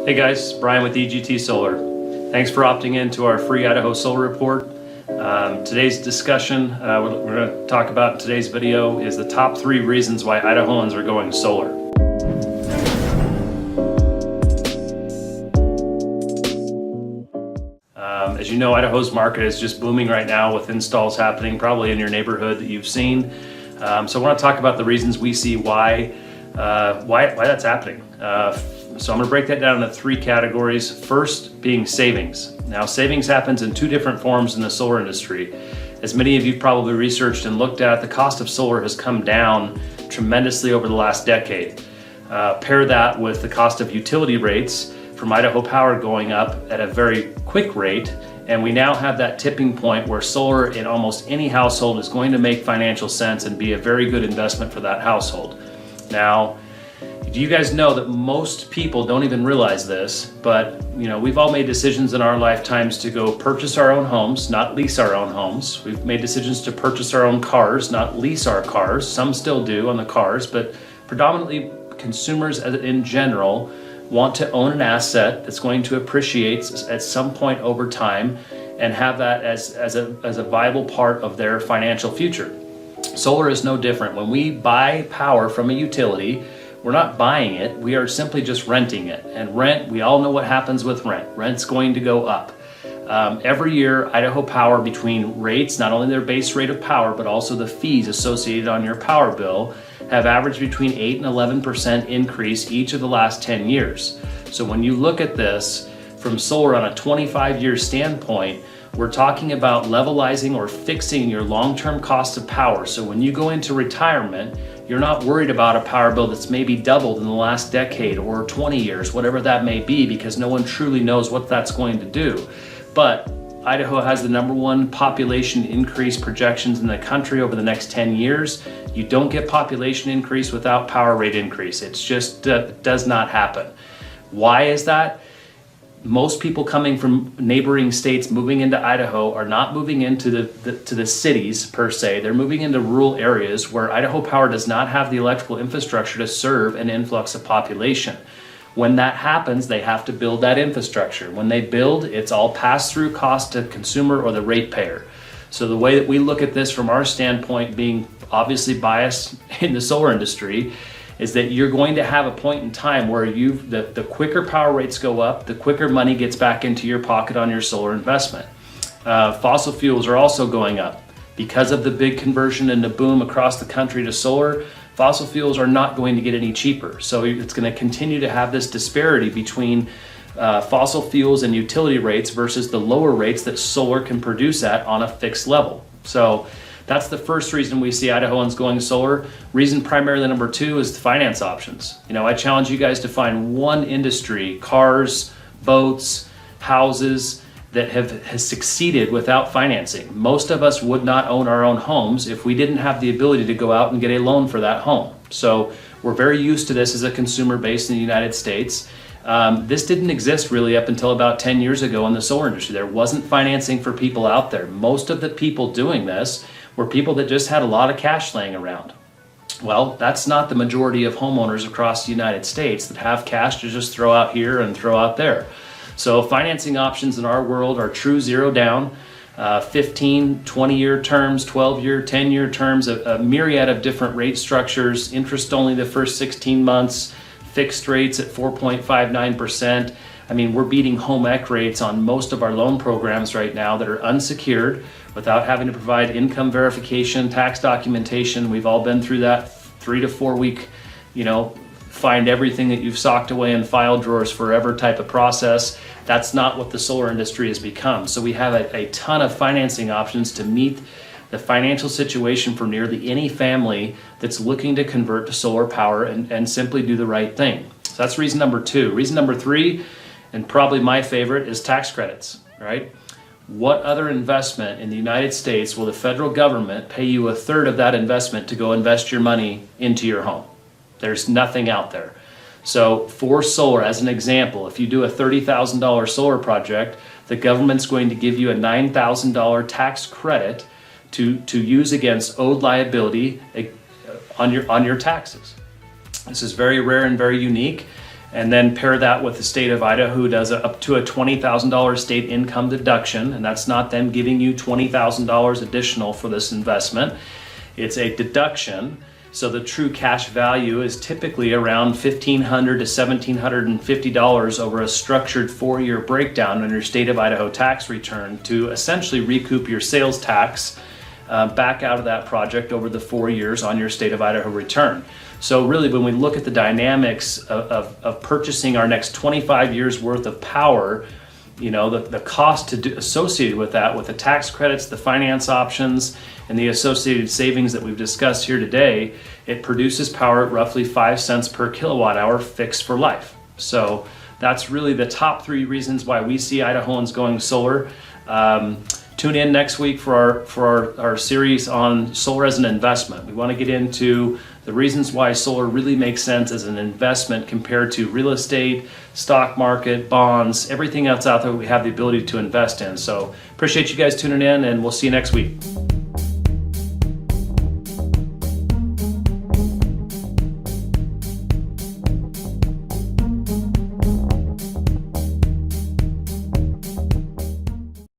Hey guys, Brian with EGT Solar. Thanks for opting in to our free Idaho Solar Report. Today's discussion, we're going to talk about in today's video is the top 3 reasons why Idahoans are going solar. As you know, Idaho's market is just booming right now with installs happening probably in your neighborhood that you've seen. So I want to talk about the reasons we see why that's happening. So I'm going to break that down into 3 categories. First being savings. Now, savings happens in 2 different forms in the solar industry. As many of you probably researched and looked at, the cost of solar has come down tremendously over the last decade. Pair that with the cost of utility rates from Idaho Power going up at a very quick rate, and we now have that tipping point where solar in almost any household is going to make financial sense and be a very good investment for that household. Now, do you guys know that most people don't even realize this, but we've all made decisions in our lifetimes to go purchase our own homes, not lease our own homes. We've made decisions to purchase our own cars, not lease our cars. Some still do on the cars, but predominantly consumers in general want to own an asset that's going to appreciate at some point over time and have that as a viable part of their financial future. Solar is no different. When we buy power from a utility, we're not buying it, we are simply just renting it. And rent, we all know what happens with rent. Rent's going to go up. Every year, Idaho Power, between rates, not only their base rate of power, but also the fees associated on your power bill, have averaged between 8 and 11% increase each of the last 10 years. So when you look at this from solar on a 25-year standpoint, we're talking about levelizing or fixing your long-term cost of power. So when you go into retirement, you're not worried about a power bill that's maybe doubled in the last decade or 20 years, whatever that may be, because no one truly knows what that's going to do. But Idaho has the #1 population increase projections in the country over the next 10 years. You don't get population increase without power rate increase. It's just does not happen. Why is that? Most people coming from neighboring states moving into Idaho are not moving into the cities per se. They're moving into rural areas where Idaho Power does not have the electrical infrastructure to serve an influx of population. When that happens, they have to build that infrastructure. When they build, it's all pass-through cost to consumer or the ratepayer. So the way that we look at this from our standpoint, being obviously biased in the solar industry, is that you're going to have a point in time where the quicker power rates go up, the quicker money gets back into your pocket on your solar investment. Fossil fuels are also going up. Because of the big conversion and the boom across the country to solar, fossil fuels are not going to get any cheaper. So it's going to continue to have this disparity between fossil fuels and utility rates versus the lower rates that solar can produce at on a fixed level. So that's the first reason we see Idahoans going solar. Reason primarily number 2 is the finance options. I challenge you guys to find one industry, cars, boats, houses, that has succeeded without financing. Most of us would not own our own homes if we didn't have the ability to go out and get a loan for that home. So we're very used to this as a consumer base in the United States. This didn't exist really up until about 10 years ago in the solar industry. There wasn't financing for people out there. Most of the people doing this were people that just had a lot of cash laying around. Well, that's not the majority of homeowners across the United States that have cash to just throw out here and throw out there. So financing options in our world are true zero down, 15, 20-year terms, 12-year, 10-year terms, a myriad of different rate structures, interest only the first 16 months, fixed rates at 4.59%. I mean, we're beating home ec rates on most of our loan programs right now that are unsecured without having to provide income verification, tax documentation. We've all been through that 3 to 4 week, find everything that you've socked away in file drawers forever type of process. That's not what the solar industry has become. So we have a ton of financing options to meet the financial situation for nearly any family that's looking to convert to solar power and simply do the right thing. So that's reason number 2. Reason number 3, and probably my favorite, is tax credits, right? What other investment in the United States will the federal government pay you 1/3 of that investment to go invest your money into your home? There's nothing out there. So for solar, as an example, if you do a $30,000 solar project, the government's going to give you a $9,000 tax credit to use against owed liability on your taxes. This is very rare and very unique. and then pair that with the state of Idaho, who does up to a $20,000 state income deduction, and that's not them giving you $20,000 additional for this investment. It's a deduction. So the true cash value is typically around $1,500 to $1,750 over a structured 4-year breakdown on your state of Idaho tax return to essentially recoup your sales tax back out of that project over the 4 years on your state of Idaho return. So really, when we look at the dynamics of purchasing our next 25 years worth of power, you know, the cost associated with that, with the tax credits, the finance options, and the associated savings that we've discussed here today, it produces power at roughly 5 cents per kilowatt hour fixed for life. So that's really the top 3 reasons why we see Idahoans going solar. Tune in next week for our series on solar as an investment. We want to get into the reasons why solar really makes sense as an investment compared to real estate, stock market, bonds, everything else out there we have the ability to invest in. So appreciate you guys tuning in, and we'll see you next week.